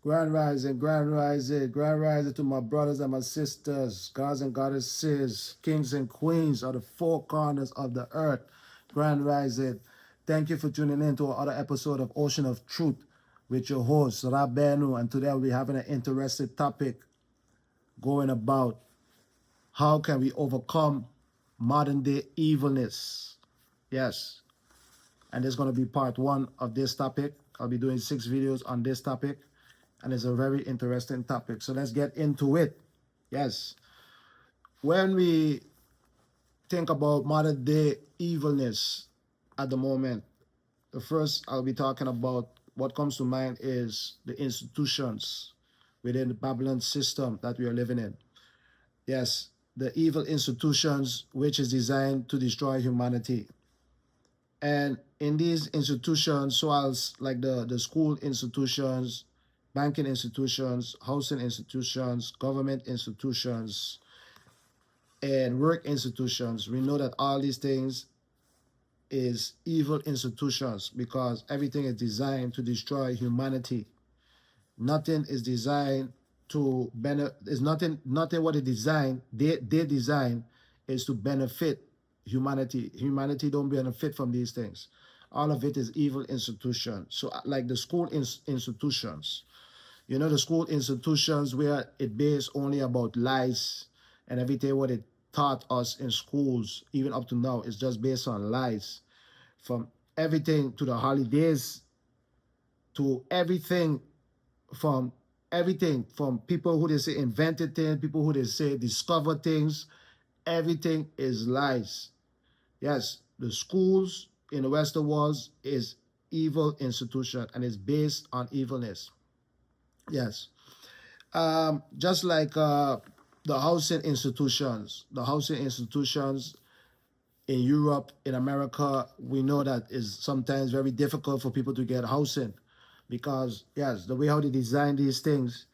Grand rising, grand rising, grand rising to my brothers and my sisters, gods and goddesses, kings and queens of the four corners of the earth. Grand rising. Thank you for tuning in to another episode of Ocean of Truth with your host, Rabenu. And today we'll be having an interesting topic going about how can we overcome modern day evilness. Yes. And there's going to be part one of this topic. I'll be doing 6 videos on this topic. And it's a very interesting topic. So let's get into it. Yes. When we think about modern day evilness at the moment, the first I'll be talking about, what comes to mind is the institutions within the Babylon system that we are living in. Yes, the evil institutions which is designed to destroy humanity. And in these institutions, so as like the school institutions, banking institutions, housing institutions, government institutions, and work institutions, we know that all these things is evil institutions because everything is designed to destroy humanity. Nothing is designed to benefit. Is nothing what it designed. They design is to benefit humanity. Humanity don't benefit from these things. All of it is evil institutions. So like the school institutions, you know, the school institutions where it based only about lies and everything what it taught us in schools, even up to now, is just based on lies. From everything to the holidays, to everything from people who they say invented things, people who they say discovered things, everything is lies. Yes, the schools in the Western world is evil institution and it's based on evilness. Yes. Just like the housing institutions in Europe, in America, we know that is sometimes very difficult for people to get housing because, yes, the way how they design these things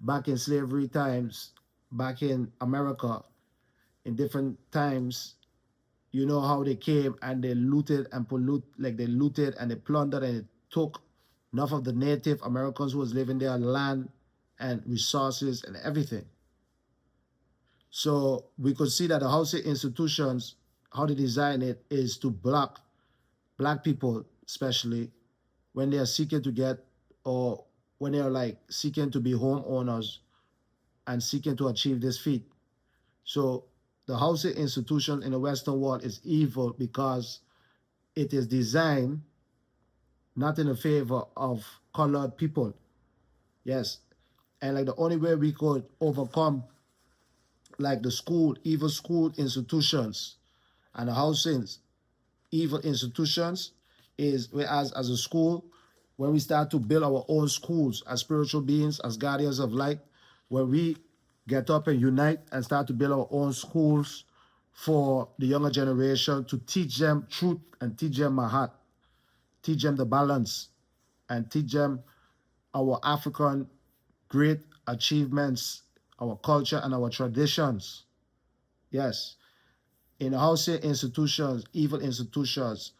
back in slavery times, back in America, in different times, you know how they came and they looted and they looted and they plundered and they took enough of the Native Americans who was living there land and resources and everything. So we could see that the housing institutions, how they design it is to block black people, especially when they are seeking to get, or when they are like seeking to be homeowners and seeking to achieve this feat. So the housing institution in the Western world is evil because it is designed not in the favor of colored people. Yes. And like the only way we could overcome like the evil school institutions and the housings, evil institutions is whereas as a school, when we start to build our own schools as spiritual beings, as guardians of light, when we get up and unite and start to build our own schools for the younger generation to teach them truth and teach them Mahat, teach them the balance and teach them our African great achievements, our culture and our traditions. Yes. In housing institutions, evil institutions,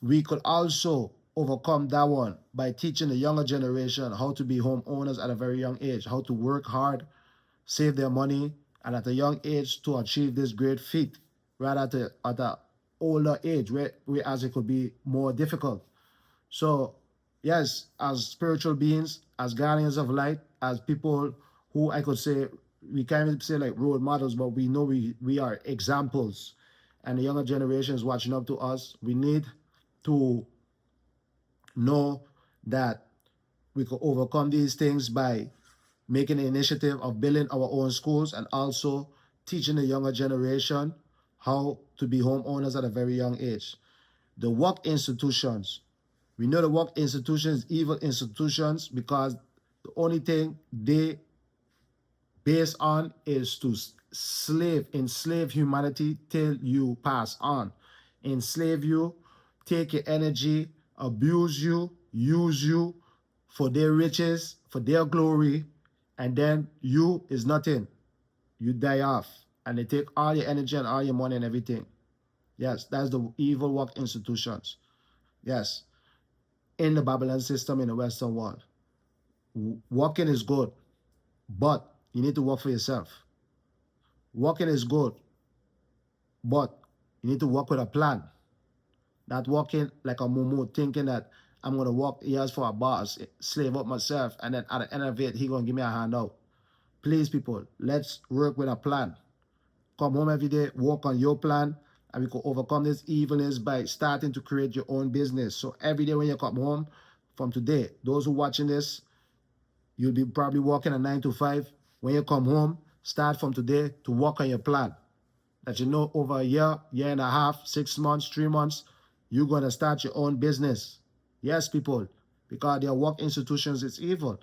we could also overcome that one by teaching the younger generation how to be homeowners at a very young age, how to work hard, save their money, and at a young age to achieve this great feat, rather at an older age, whereas it could be more difficult. So, yes, as spiritual beings, as guardians of light, as people who I could say, we can't even say like role models, but we know we are examples. And the younger generation is watching up to us. We need to know that we could overcome these things by making the initiative of building our own schools and also teaching the younger generation how to be homeowners at a very young age. The work institutions, we know the work institutions, evil institutions, because the only thing they base on is to enslave humanity till you pass on. Enslave you, take your energy, abuse you, use you for their riches, for their glory, and then you is nothing. You die off. And they take all your energy and all your money and everything. Yes, that's the evil work institutions. Yes. In the Babylon system in the Western world. Working is good, but you need to work for yourself. Working is good, but you need to work with a plan. Not working like a mumu, thinking that I'm going to work years for a boss, slave up myself, and then at the end of it, he going to give me a handout. Please, people, let's work with a plan. Come home every day, work on your plan, and we can overcome this evilness by starting to create your own business. So every day when you come home, from today, those who watching this, you'll be probably working a 9 to 5. When you come home, start from today to work on your plan. That you know over a year, year and a half, 6 months, 3 months, you're going to start your own business. Yes, people, because their work institutions is evil.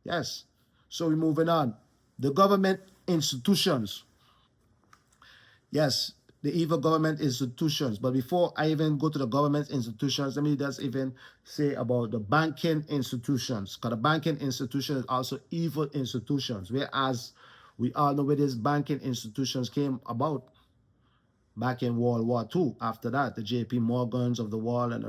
Yes. So we're moving on. The government institutions. Yes, the evil government institutions. But before I even go to the government institutions, let me just even say about the banking institutions. Because the banking institutions is also evil institutions. Whereas we all know where these banking institutions came about back in World War II. After that, the J.P. Morgans of the world and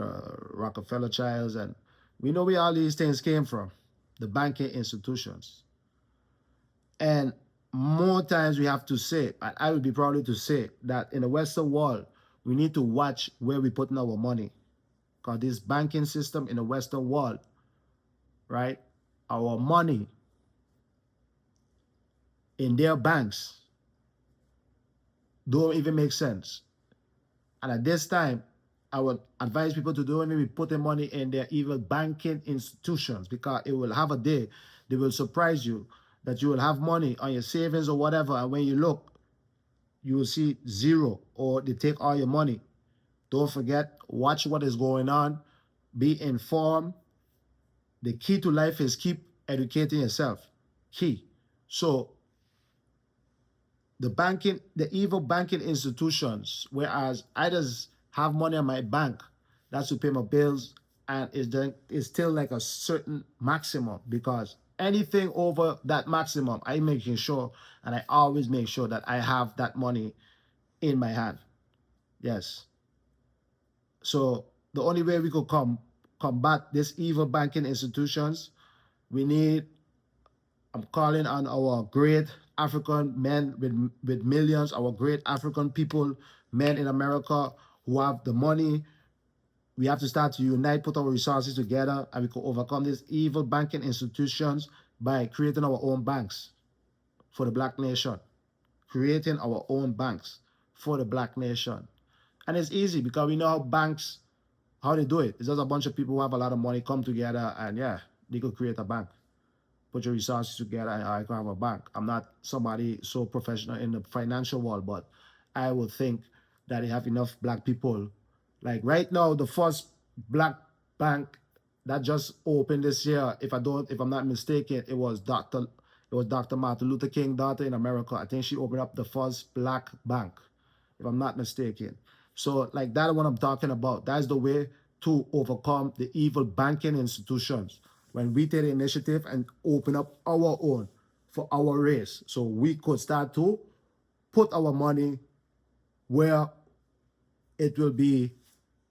Rockefeller Childs. And we know where all these things came from. The banking institutions. And more times we have to say, and I would be proud to say, that in the Western world, we need to watch where we put in our money. Because this banking system in the Western world, right, our money in their banks don't even make sense. And at this time, I would advise people to don't maybe put their money in their evil banking institutions, because it will have a day, they will surprise you that you will have money on your savings or whatever, and when you look, you will see zero, or they take all your money. Don't forget, watch what is going on, be informed. The key to life is keep educating yourself. Key. So the evil banking institutions, whereas I just have money in my bank, that's to pay my bills, and it's still like a certain maximum, because anything over that maximum, I'm making sure, and I always make sure that I have that money in my hand. Yes. So the only way we could combat this evil banking institutions, we need, I'm calling on our great African men with millions, our great African people, men in America who have the money. We have to start to unite, put our resources together, and we can overcome these evil banking institutions by creating our own banks for the Black nation. Creating our own banks for the Black nation. And it's easy because we know how banks, how they do it. It's just a bunch of people who have a lot of money come together, and yeah, they could create a bank. Put your resources together and I can have a bank. I'm not somebody so professional in the financial world, but I would think that they have enough Black people. Like right now, the first Black bank that just opened this year, if I'm not mistaken, it was Dr. Martin Luther King daughter in America. I think she opened up the first Black bank, if I'm not mistaken. So like that's what I'm talking about. That's the way to overcome the evil banking institutions. When we take the initiative and open up our own for our race, so we could start to put our money where it will be,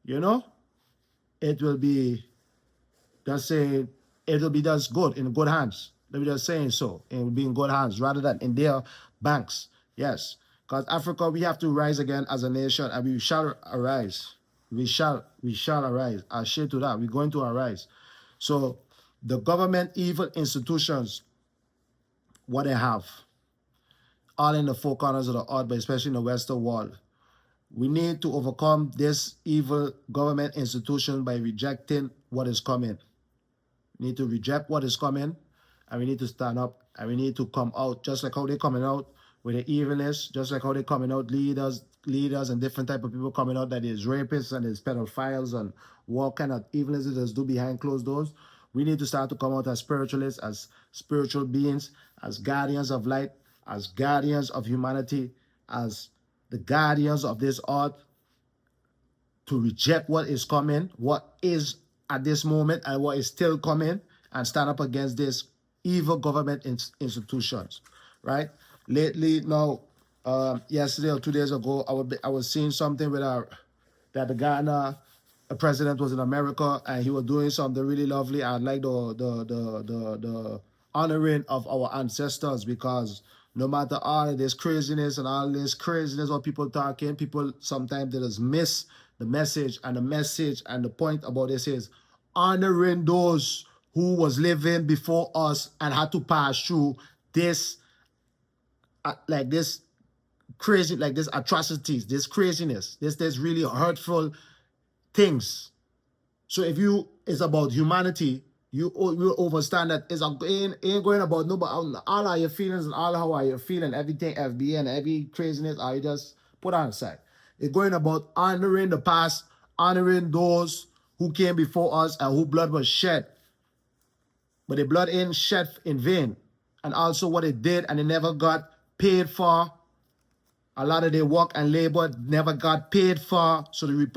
it will be just saying, it'll be just good, in good hands. Let me just saying so. It will be in good hands rather than in their banks. Yes. Because Africa, we have to rise again as a nation, and we shall arise. We shall arise. I say to that, we're going to arise. So the government evil institutions, what they have, all in the four corners of the earth, but especially in the Western world. We need to overcome this evil government institution by rejecting what is coming. We need to reject what is coming, and we need to stand up, and we need to come out, just like how they're coming out with the evilness, just like how they're coming out, leaders and different type of people coming out that is rapists and is pedophiles and what kind of evilness it does do behind closed doors. We need to start to come out as spiritualists, as spiritual beings, as guardians of light, as guardians of humanity, as the guardians of this earth, to reject what is coming, what is at this moment, and what is still coming, and stand up against this evil government institutions, right? Lately, now, yesterday or 2 days ago, I was seeing something with that the Ghana a president was in America and he was doing something really lovely. I like the honoring of our ancestors, because no matter all this craziness and all this craziness of people talking, people sometimes they just miss the message, and the point about this is honoring those who was living before us and had to pass through this like this crazy, like this atrocities, this craziness, this really hurtful things. So if you, it's about humanity, you understand that it's ain't going about nobody, all of your feelings and all how are you feeling, everything FB and every craziness, I just put on aside. It's going about honoring the past, honoring those who came before us and whose blood was shed. But the blood ain't shed in vain. And also what it did, and it never got paid for. A lot of their work and labor never got paid for. So the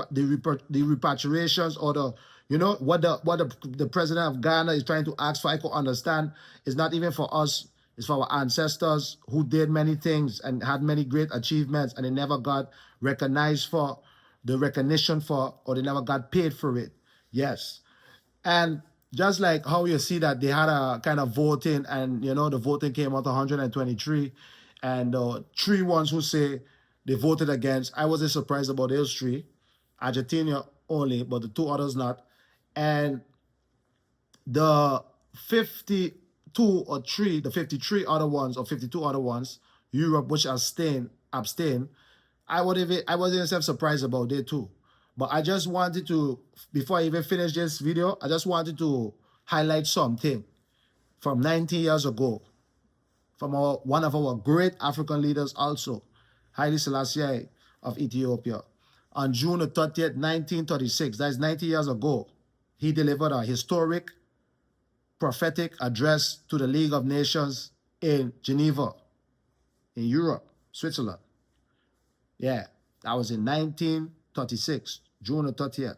repatriations, or the, you know, what the president of Ghana is trying to ask for, I could understand, is not even for us. It's for our ancestors who did many things and had many great achievements, and they never got recognized for the recognition for, or they never got paid for it. Yes. And just like how you see that they had a kind of voting, and you know the voting came out 123, and 3 ones who say they voted against. I wasn't surprised about those 3, Argentina only, but the 2 others not. And the 52 or 3, the 53 other ones or 52 other ones, Europe, which abstain. I wasn't even surprised about it too. But I just wanted to, before I even finish this video, I just wanted to highlight something from 19 years ago, from one of our great African leaders also, Haile Selassie of Ethiopia. On June the 30th, 1936, that's 90 years ago, he delivered a historic prophetic address to the League of Nations in Geneva, in Europe, Switzerland. Yeah, that was in 1936, June the 30th.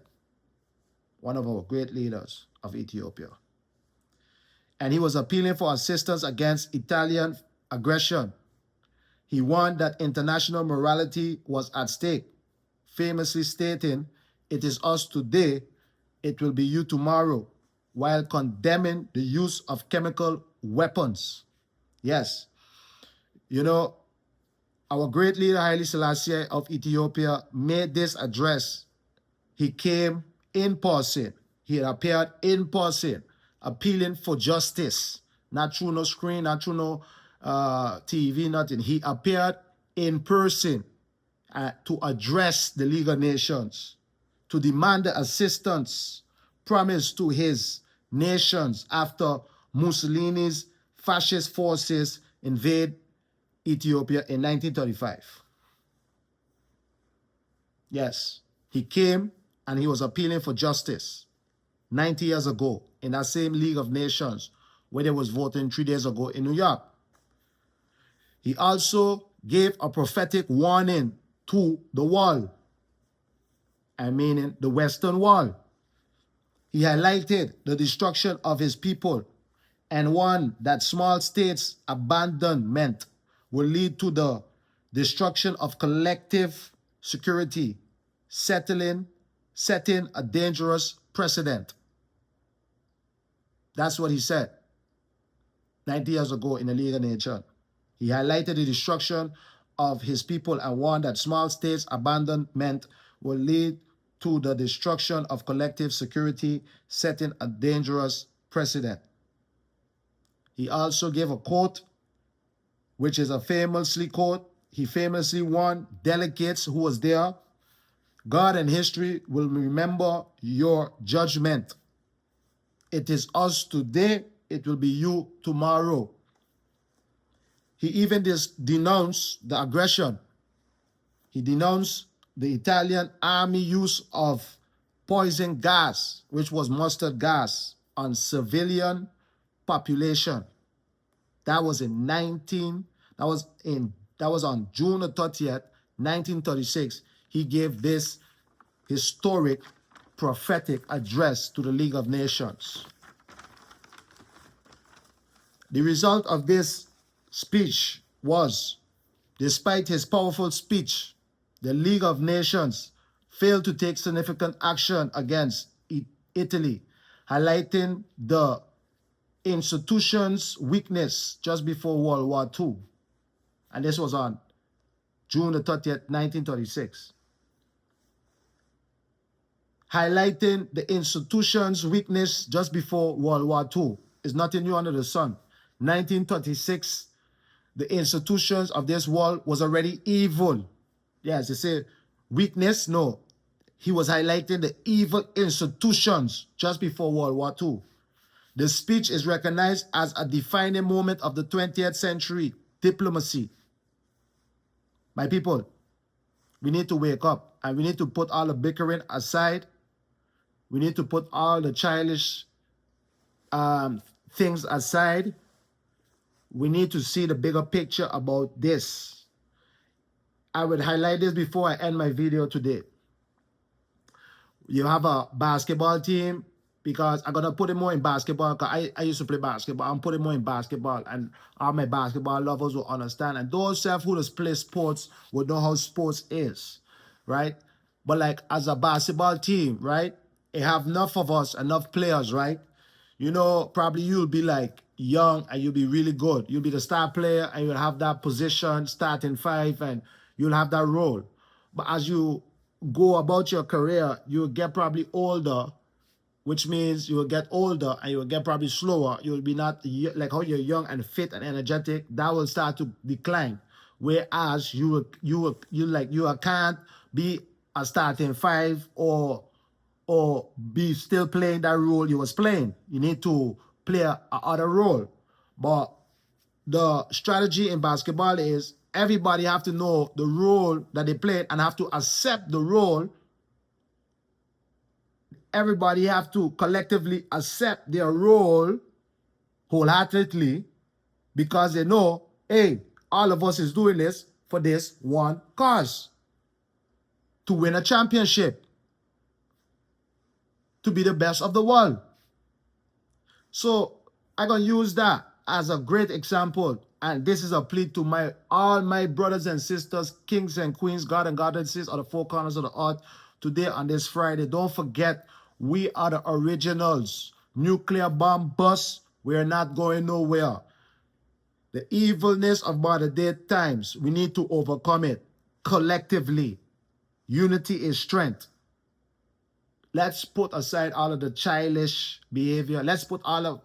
One of our great leaders of Ethiopia. And he was appealing for assistance against Italian aggression. He warned that international morality was at stake, famously stating, "It is us today, it will be you tomorrow," while condemning the use of chemical weapons. Yes, you know, our great leader Haile Selassie of Ethiopia made this address. He came in person. He had appeared in person, appealing for justice, not through no screen, not through no TV, nothing. He appeared in person to address the League of Nations, to demand the assistance promised to his nations after Mussolini's fascist forces invade Ethiopia in 1935. Yes, he came and he was appealing for justice 90 years ago in that same League of Nations where they was voting 3 days ago in New York. He also gave a prophetic warning to the wall, I mean the Western Wall. He highlighted the destruction of his people and warned that small states' abandonment will lead to the destruction of collective security, setting a dangerous precedent. That's what he said 90 years ago in the League of Nations. He highlighted the destruction of his people and warned that small states' abandonment will lead to the destruction of collective security, setting a dangerous precedent. He also gave a quote, which is a famously quote. He famously warned delegates who was there, "God and history will remember your judgment. It is us today, it will be you tomorrow." He even denounced the aggression. He denounced the Italian army use of poison gas, which was mustard gas, on civilian population. That was on June the 30th, 1936. He gave this historic prophetic address to the League of Nations. The result of this speech was, despite his powerful speech, the League of Nations failed to take significant action against Italy, highlighting the institution's weakness just before World War II. And this was on June the 30th, 1936. Highlighting the institution's weakness just before World War II. Is nothing new under the sun. 1936, the institutions of this world was already evil. Yes, they say weakness. No, he was highlighting the evil institutions just before World War II. The speech is recognized as a defining moment of the 20th century diplomacy. My people, we need to wake up and we need to put all the bickering aside. We need to put all the childish things aside. We need to see the bigger picture about this. I would highlight this before I end my video today. You have a basketball team, because I'm going to put it more in basketball, because I used to play basketball. I'm putting more in basketball, and all my basketball lovers will understand. And those who just play sports will know how sports is, right? But like as a basketball team, right, it have enough of us, enough players, right? You know, probably you'll be like young and you'll be really good. You'll be the star player and you'll have that position, starting five, and you'll have that role. But as you go about your career, you'll get probably older, which means you will get older and you will get probably slower. You will be not like how you're young and fit and energetic. That will start to decline. Whereas you can't be a starting five or be still playing that role you was playing. You need to play a other role. But the strategy in basketball is everybody have to know the role that they play and have to accept the role. Everybody have to collectively accept their role wholeheartedly, because they know, hey, all of us is doing this for this one cause: to win a championship, to be the best of the world. So I'm going to use that as a great example. And this is a plea to all my brothers and sisters, kings and queens, God and goddesses of the four corners of the earth, today on this Friday. Don't forget, we are the originals. Nuclear bomb bust, we're not going nowhere. The evilness of modern day times, we need to overcome it collectively. Unity is strength. Let's put aside all of the childish behavior. Let's put all of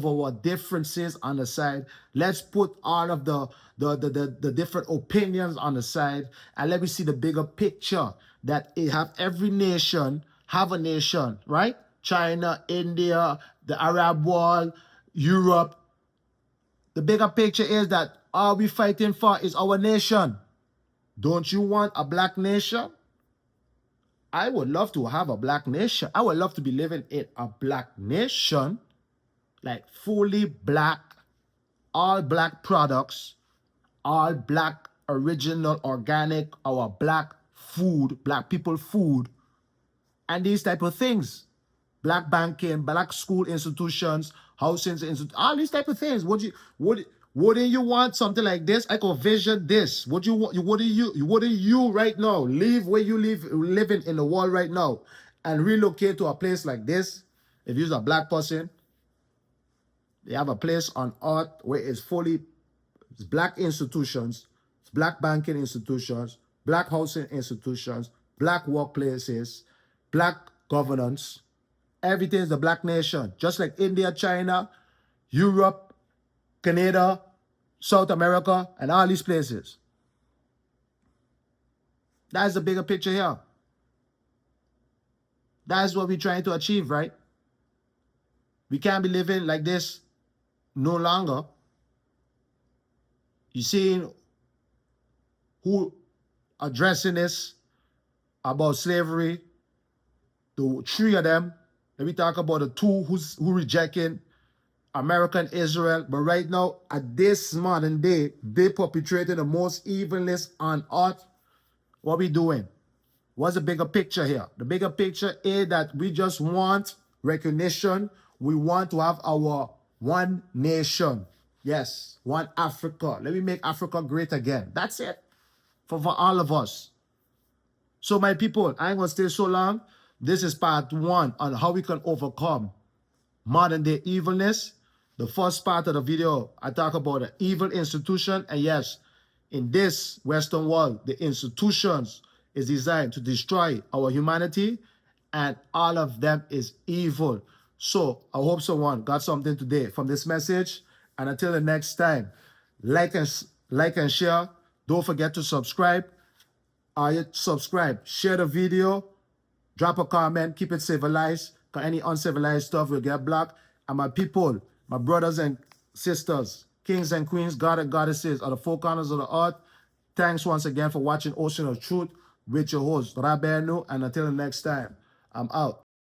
our differences on the side. Let's put all of the different opinions on the side, and let me see the bigger picture, that it have every nation have a nation, right? China, India, the Arab world, Europe. The bigger picture is that all we fighting for is our nation. Don't you want a black nation? I would love to have a black nation. I would love to be living in a black nation, like fully black, all black products, all black, original, organic, our black food, black people food, and these type of things. Black banking, black school institutions, housing institutions, all these type of things. Wouldn't you want something like this? I could vision this. Wouldn't you right now leave where you living in the world right now and relocate to a place like this? If you're a black person, they have a place on earth where it's black institutions, black banking institutions, black housing institutions, black workplaces, black governance. Everything is the black nation, just like India, China, Europe, Canada, South America, and all these places. That's the bigger picture here. That's what we're trying to achieve, right? We can't be living like this no longer. You see who addressing this about slavery? The three of them. Let me talk about the two who rejecting American Israel. But right now, at this modern day, they perpetrating the most evilness on earth. What we doing? What's the bigger picture here? The bigger picture is that we just want recognition. We want to have our one nation. Yes, one Africa. Let me make Africa great again. That's it for all of us. So my people, I ain't gonna stay so long. This is part 1 on how we can overcome modern day evilness. The first part of the video, I talk about the evil institution. And yes, in this Western world, the institutions is designed to destroy our humanity, and all of them is evil. So I hope someone got something today from this message. And until the next time, like and share. Don't forget to subscribe. Subscribe, share the video, drop a comment, keep it civilized, because any uncivilized stuff will get blocked. And my people, my brothers and sisters, kings and queens, God and goddesses of the four corners of the earth, thanks once again for watching Ocean of Truth with your host, Rabenu. And until the next time, I'm out.